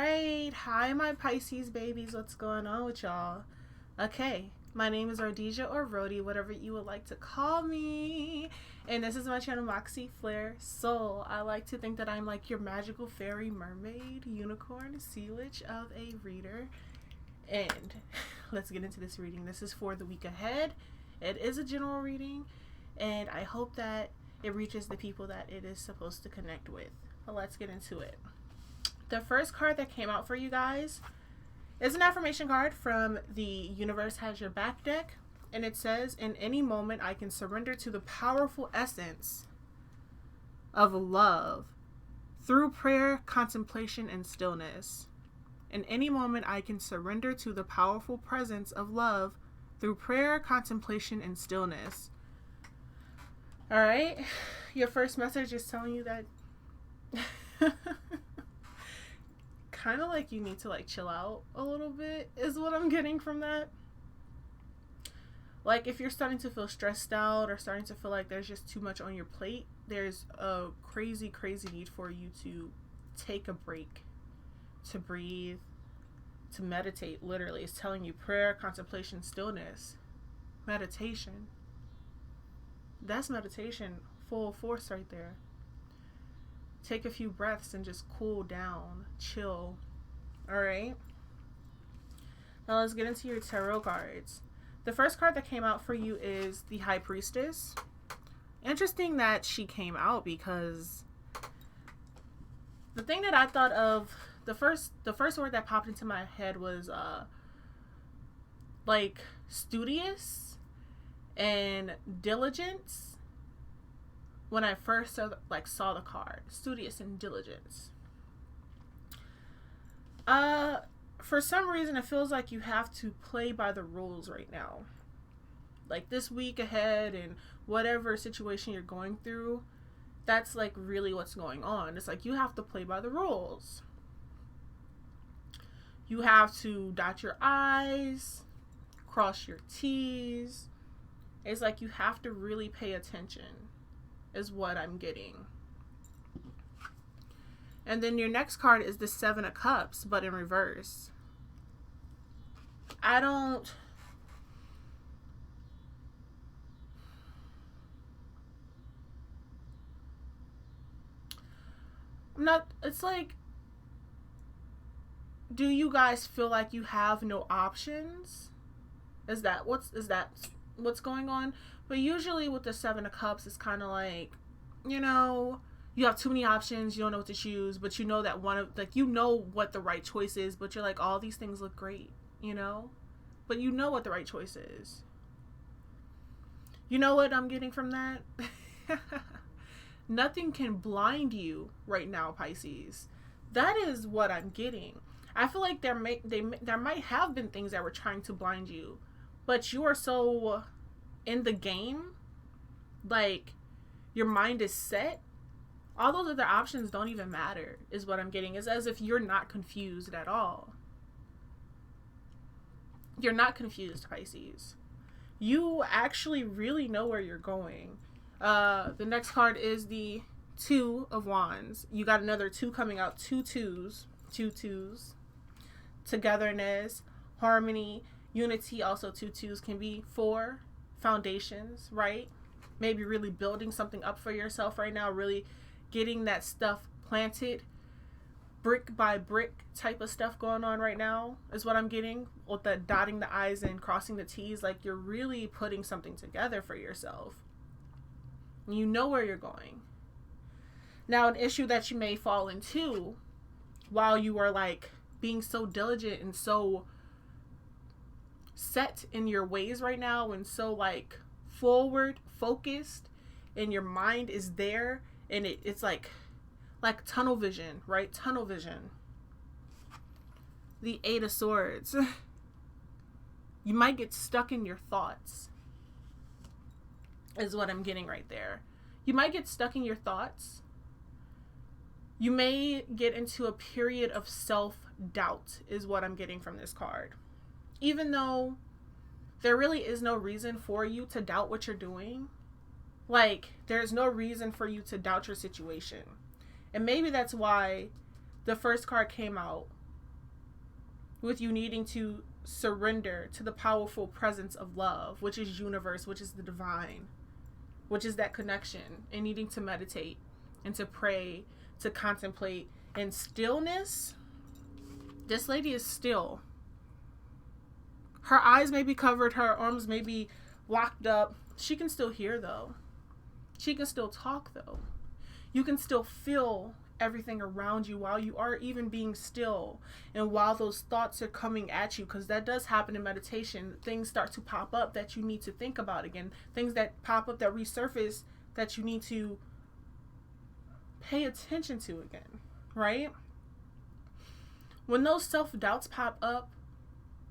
right. Hi, my Pisces babies. What's going on with y'all? Okay. My name is Rhodesia or Rhodey, whatever you would like to call me. And this is my channel, Moxie Flair Soul. I like to think that I'm like your magical fairy, mermaid, unicorn, sea witch of a reader. And let's get into this reading. This is for the week ahead. It is a general reading, and I hope that it reaches the people that it is supposed to connect with. But let's get into it. The first card that came out for you guys is an affirmation card from the Universe Has Your Back deck. And it says, in any moment I can surrender to the powerful essence of love through prayer, contemplation, and stillness. In any moment I can surrender to the powerful presence of love through prayer, contemplation, and stillness. Alright, your first message is telling you that kind of like you need to like chill out a little bit is what I'm getting from that. Like if you're starting to feel stressed out or starting to feel like there's just too much on your plate, there's a crazy need for you to take a break, to breathe, to meditate. Literally, it's telling you prayer, contemplation, stillness, meditation. That's meditation full force right there. Take a few breaths and just cool down, chill. Alright? Now let's get into your tarot cards. The first card that came out for you is the High Priestess. Interesting that she came out because the thing that I thought of, the first word that popped into my head was like studious and diligence. When I first saw the card, studious and diligence. For some reason, it feels like you have to play by the rules right now. Like this week ahead and whatever situation you're going through, that's like really what's going on. It's like you have to play by the rules. You have to dot your I's, cross your T's. It's like you have to really pay attention. Is what I'm getting. And then your next card is the Seven of Cups, but in reverse. It's like, do you guys feel like you have no options? Is that what's going on? But usually with the Seven of Cups, it's kind of like, you know, you have too many options, you don't know what to choose, but you know that you know what the right choice is, but you're like, all these things look great, you know? But you know what the right choice is. You know what I'm getting from that? Nothing can blind you right now, Pisces. That is what I'm getting. I feel like there might have been things that were trying to blind you, but you are so in the game, like your mind is set. All those other options don't even matter, is what I'm getting. It's as if you're not confused at all. You're not confused, Pisces. You actually really know where you're going. The next card is the Two of Wands. You got another two coming out. Two twos. Togetherness, harmony, unity. Also, two twos can be for foundations, right? Maybe really building something up for yourself right now, really getting that stuff planted, brick by brick type of stuff going on right now is what I'm getting with the dotting the I's and crossing the T's. Like you're really putting something together for yourself. You know where you're going. Now, an issue that you may fall into while you are like being so diligent and so set in your ways right now and so like forward focused and your mind is there and it's like tunnel vision, right? Tunnel vision. The Eight of Swords. You might get stuck in your thoughts is what I'm getting right there. You might get stuck in your thoughts. You may get into a period of self-doubt is what I'm getting from this card. Even though there really is no reason for you to doubt what you're doing. Like, there's no reason for you to doubt your situation. And maybe that's why the first card came out with you needing to surrender to the powerful presence of love, which is universe, which is the divine, which is that connection, and needing to meditate and to pray, to contemplate. And stillness, this lady is still. Her eyes may be covered, her arms may be locked up. She can still hear, though. She can still talk, though. You can still feel everything around you while you are even being still, and while those thoughts are coming at you, because that does happen in meditation. Things start to pop up that you need to think about again. Things that pop up, that resurface, that you need to pay attention to again, right? When those self-doubts pop up,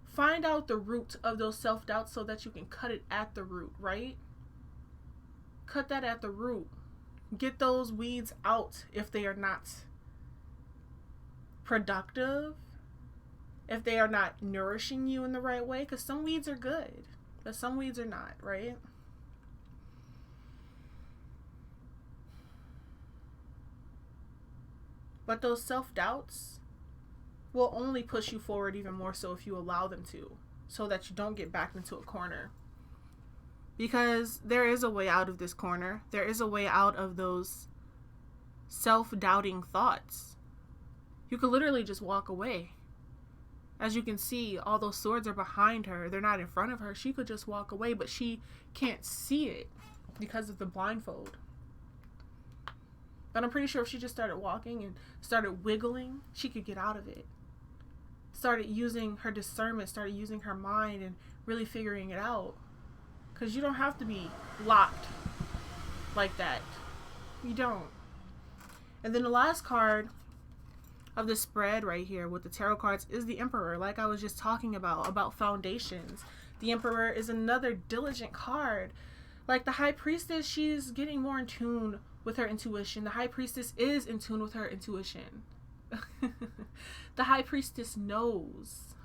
find out the root of those self-doubts so that you can cut it at the root, right? Cut that at the root. Get those weeds out if they are not productive, if they are not nourishing you in the right way, because some weeds are good, but some weeds are not, right? But those self-doubts will only push you forward even more so if you allow them to, so that you don't get backed into a corner. Because there is a way out of this corner. There is a way out of those self-doubting thoughts. You could literally just walk away. As you can see, all those swords are behind her. They're not in front of her. She could just walk away, but she can't see it because of the blindfold. But I'm pretty sure if she just started walking and started wiggling, she could get out of it. Started using her discernment, started using her mind and really figuring it out. Because you don't have to be locked like that. You don't. And then the last card of the spread right here with the tarot cards is the Emperor, like I was just talking about foundations. The Emperor is another diligent card. Like the High Priestess, she's getting more in tune with her intuition. The High Priestess is in tune with her intuition. The High Priestess knows.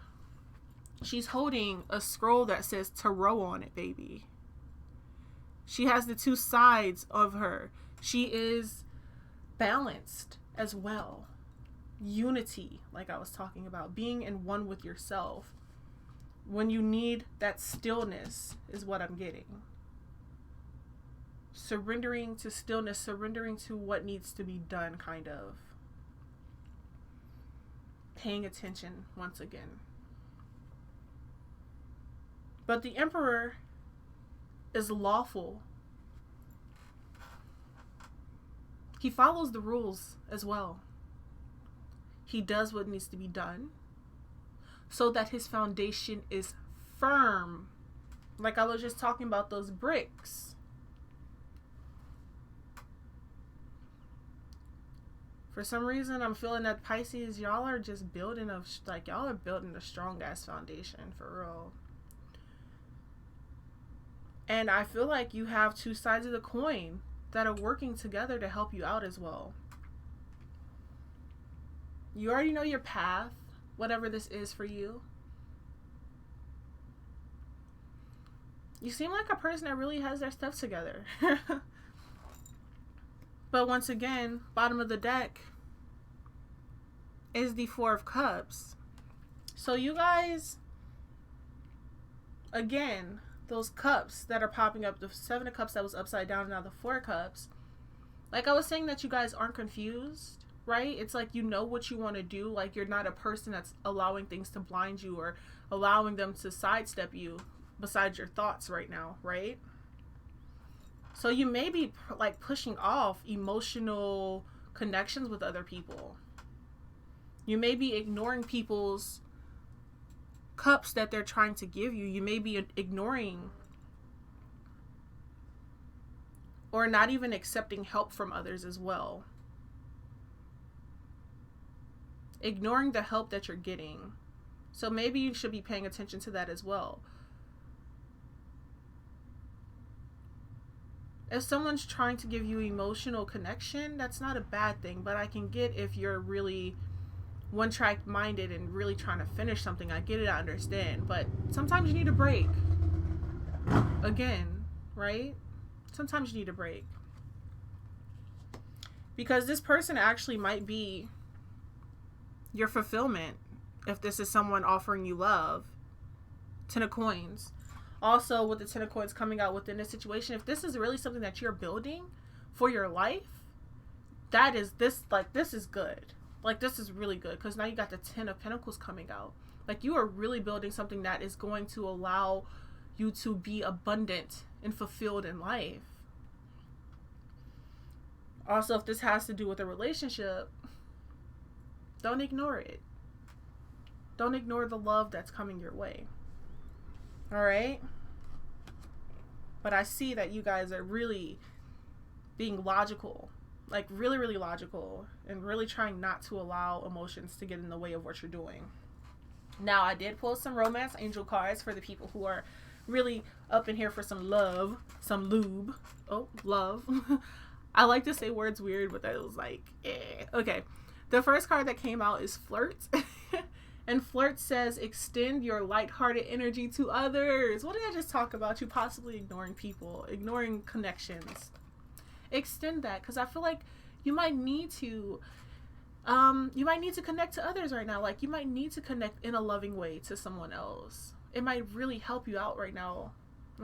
She's holding a scroll that says tarot on it, baby. She has the two sides of her. She is balanced as well. Unity, like I was talking about. Being in one with yourself. When you need that stillness is what I'm getting. Surrendering to stillness. Surrendering to what needs to be done, kind of. Paying attention once again. But the Emperor is lawful. He follows the rules as well. He does what needs to be done so that his foundation is firm. Like I was just talking about those bricks. For some reason, I'm feeling that Pisces, y'all are just building y'all are building a strong ass foundation for real. And I feel like you have two sides of the coin that are working together to help you out as well. You already know your path, whatever this is for you. You seem like a person that really has their stuff together. But once again, bottom of the deck is the Four of Cups. So you guys, again, those cups that are popping up, the Seven of Cups that was upside down, now the Four of Cups. Like I was saying, that you guys aren't confused, right? It's like you know what you want to do. Like you're not a person that's allowing things to blind you or allowing them to sidestep you besides your thoughts right now, right? So you may be like pushing off emotional connections with other people. You may be ignoring people's cups that they're trying to give you. You may be ignoring or not even accepting help from others as well. Ignoring the help that you're getting. So maybe you should be paying attention to that as well. If someone's trying to give you emotional connection, that's not a bad thing, but I can get if you're really one-track minded and really trying to finish something. I get it, I understand, but sometimes you need a break. Again, right? Sometimes you need a break. Because this person actually might be your fulfillment if this is someone offering you love. 10 of coins. Also, with the 10 of coins coming out within this situation, if this is really something that you're building for your life, this is good. Like, this is really good, because now you got the 10 of pentacles coming out. Like, you are really building something that is going to allow you to be abundant and fulfilled in life. Also, if this has to do with a relationship, don't ignore it. Don't ignore the love that's coming your way. All right? But I see that you guys are really being logical. Like, really, really logical. And really trying not to allow emotions to get in the way of what you're doing. Now, I did pull some romance angel cards for the people who are really up in here for some love. Some lube. Oh, love. I like to say words weird, but that was like, eh. Okay. The first card that came out is Flirt. And Flirt says, extend your lighthearted energy to others. What did I just talk about? You possibly ignoring people, ignoring connections. Extend that, because I feel like you might need to connect to others right now. Like, you might need to connect in a loving way to someone else. It might really help you out right now.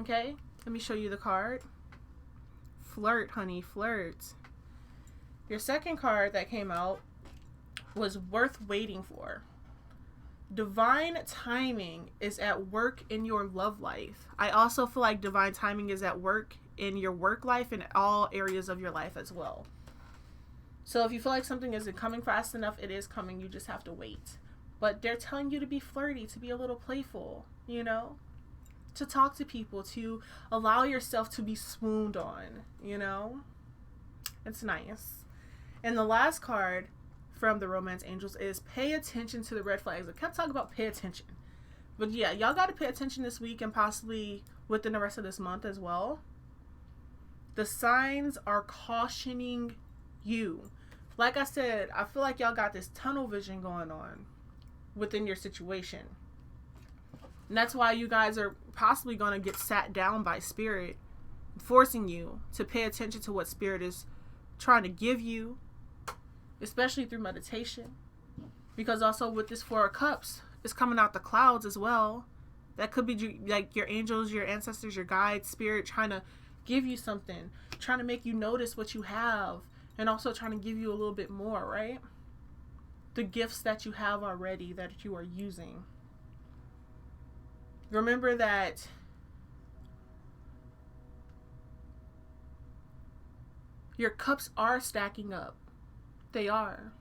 Okay? Let me show you the card. Flirt, honey, flirt. Your second card that came out was Worth Waiting For. Divine timing is at work in your love life. I also feel like divine timing is at work in your work life and all areas of your life as well. So if you feel like something isn't coming fast enough, it is coming. You just have to wait. But they're telling you to be flirty, to be a little playful, you know? To talk to people, to allow yourself to be swooned on, you know? It's nice. And the last card from the Romance Angels is pay attention to the red flags. I kept talking about pay attention. But yeah, y'all got to pay attention this week and possibly within the rest of this month as well. The signs are cautioning you. Like I said, I feel like y'all got this tunnel vision going on within your situation. And that's why you guys are possibly going to get sat down by Spirit, forcing you to pay attention to what Spirit is trying to give you, especially through meditation. Because also with this Four of Cups, it's coming out the clouds as well. That could be like your angels, your ancestors, your guides, Spirit trying to give you something, trying to make you notice what you have, and also trying to give you a little bit more, right? The gifts that you have already that you are using. Remember that your cups are stacking up. They are.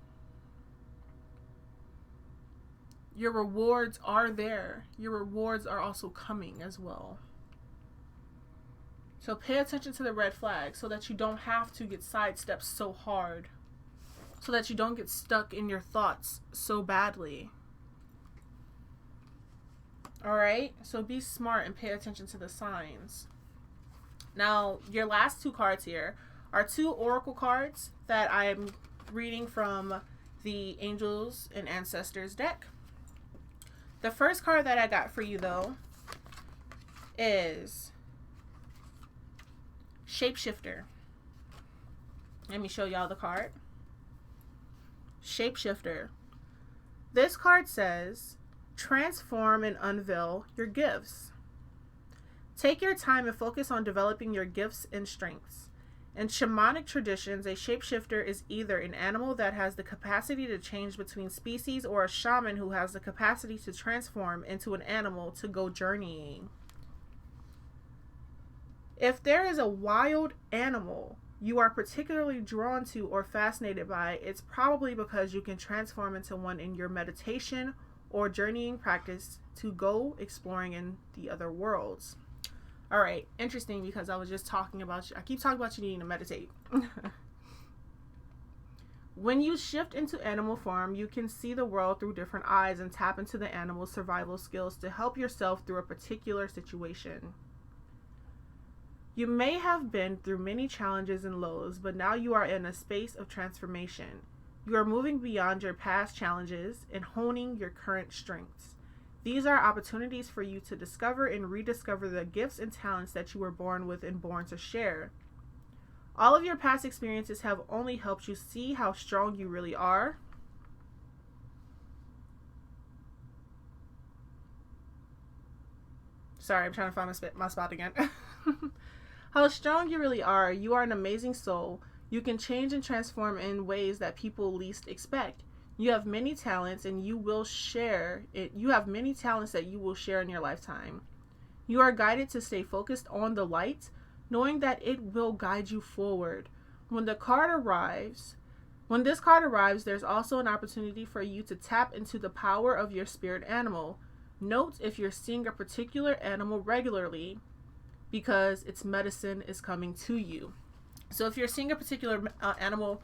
Your rewards are there. Your rewards are also coming as well. So pay attention to the red flags so that you don't have to get sidestepped so hard. So that you don't get stuck in your thoughts so badly. Alright? So be smart and pay attention to the signs. Now, your last two cards here are two oracle cards that I'm reading from the Angels and Ancestors deck. The first card that I got for you, though, is Shapeshifter. Let me show y'all the card. Shapeshifter. This card says, transform and unveil your gifts. Take your time and focus on developing your gifts and strengths. In shamanic traditions, a shapeshifter is either an animal that has the capacity to change between species or a shaman who has the capacity to transform into an animal to go journeying. If there is a wild animal you are particularly drawn to or fascinated by, it's probably because you can transform into one in your meditation or journeying practice to go exploring in the other worlds. All right, interesting, because I was just talking about I keep talking about you needing to meditate. When you shift into animal form, you can see the world through different eyes and tap into the animal's survival skills to help yourself through a particular situation. You may have been through many challenges and lows, but now you are in a space of transformation. You are moving beyond your past challenges and honing your current strengths. These are opportunities for you to discover and rediscover the gifts and talents that you were born with and born to share. All of your past experiences have only helped you see how strong you really are. Sorry, I'm trying to find my spot again. How strong you really are. You are an amazing soul. You can change and transform in ways that people least expect. You have many talents and you will share it. You have many talents that you will share in your lifetime. You are guided to stay focused on the light, knowing that it will guide you forward. When this card arrives, there's also an opportunity for you to tap into the power of your spirit animal. Note if you're seeing a particular animal regularly, because its medicine is coming to you. So if you're seeing a particular animal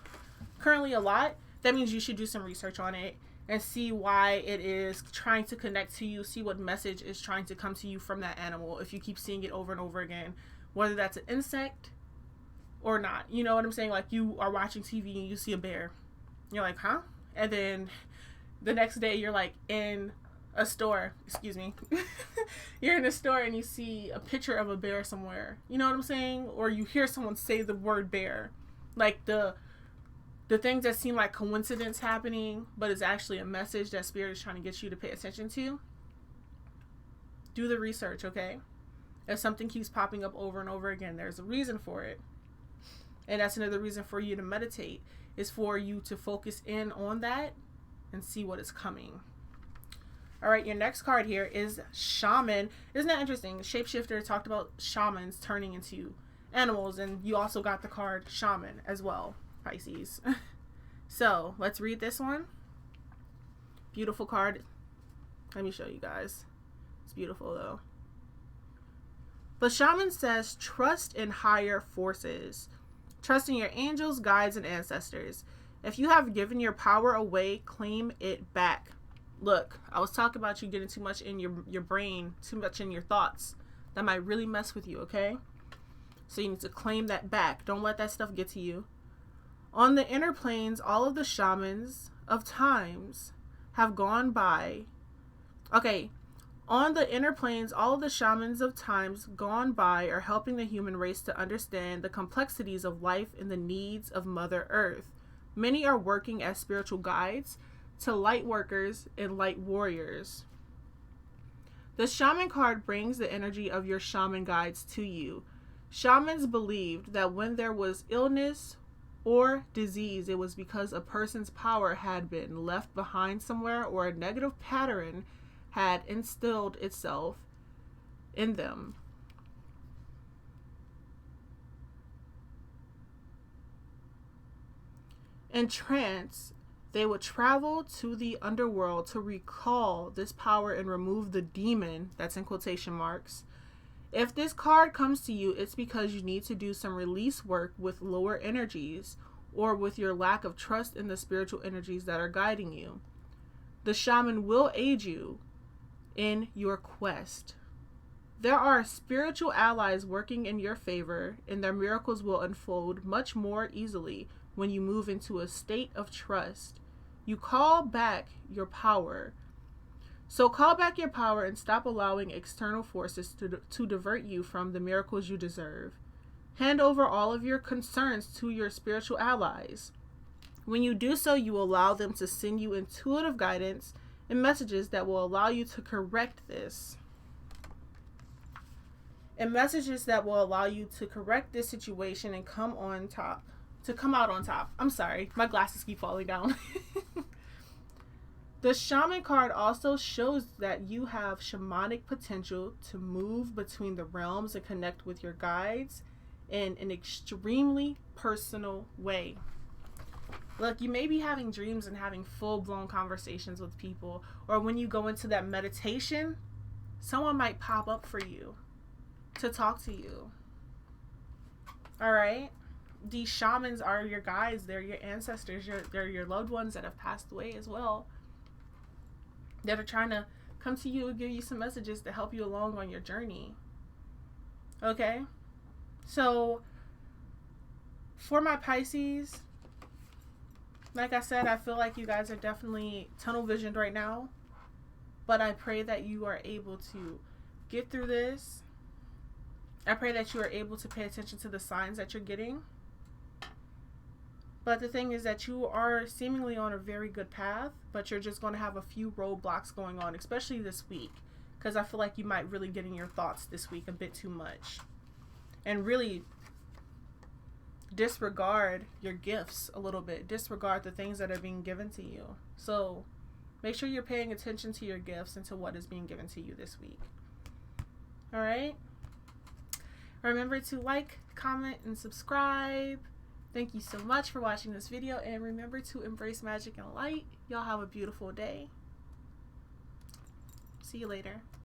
currently a lot, that means you should do some research on it and see why it is trying to connect to you, see what message is trying to come to you from that animal if you keep seeing it over and over again, whether that's an insect or not. You know what I'm saying? Like, you are watching TV and you see a bear. You're like, huh? And then the next day you're like in a store, you're in a store and you see a picture of a bear somewhere. You know what I'm saying? Or you hear someone say the word bear. Like the things that seem like coincidence happening, but it's actually a message that spirit is trying to get you to pay attention to. Do the research, okay? If something keeps popping up over and over again, there's a reason for it. And that's another reason for you to meditate, is for you to focus in on that and see what is coming. All right, your next card here is Shaman. Isn't that interesting? Shapeshifter talked about shamans turning into animals, and you also got the card Shaman as well, Pisces. So let's read this one. Beautiful card. Let me show you guys. It's beautiful though. The Shaman says, trust in higher forces. Trust in your angels, guides, and ancestors. If you have given your power away, claim it back. Look, I was talking about you getting too much in your brain, too much in your thoughts. That might really mess with you, okay? So you need to claim that back. Don't let that stuff get to you. On the inner planes, all of the shamans of times have gone by. Okay. On the inner planes, all of the shamans of times gone by are helping the human race to understand the complexities of life and the needs of Mother Earth. Many are working as spiritual guides to light workers and light warriors. The Shaman card brings the energy of your shaman guides to you. Shamans believed that when there was illness or disease, it was because a person's power had been left behind somewhere, or a negative pattern had instilled itself in them. In trance, they would travel to the underworld to recall this power and remove the demon, that's in quotation marks. If this card comes to you, it's because you need to do some release work with lower energies, or with your lack of trust in the spiritual energies that are guiding you. The shaman will aid you in your quest. There are spiritual allies working in your favor, and their miracles will unfold much more easily when you move into a state of trust. You call back your power. So call back your power and stop allowing external forces to divert you from the miracles you deserve. Hand over all of your concerns to your spiritual allies. When you do so, you will allow them to send you intuitive guidance and messages that will allow you to correct this. And messages that will allow you to correct this situation and come out on top. I'm sorry, my glasses keep falling down. The Shaman card also shows that you have shamanic potential to move between the realms and connect with your guides in an extremely personal way. Look, you may be having dreams and having full-blown conversations with people, or when you go into that meditation, someone might pop up for you to talk to you. All right? These shamans are your guides. They're your ancestors. They're your loved ones that have passed away as well, that are trying to come to you and give you some messages to help you along on your journey. Okay? So, for my Pisces, like I said, I feel like you guys are definitely tunnel visioned right now. But I pray that you are able to get through this. I pray that you are able to pay attention to the signs that you're getting. But the thing is that you are seemingly on a very good path, but you're just going to have a few roadblocks going on, especially this week. because I feel like you might really get in your thoughts this week a bit too much and really disregard your gifts a little bit. Disregard the things that are being given to you. So make sure you're paying attention to your gifts and to what is being given to you this week. All right? Remember to like, comment, and subscribe. Thank you so much for watching this video, and remember to embrace magic and light. Y'all have a beautiful day. See you later.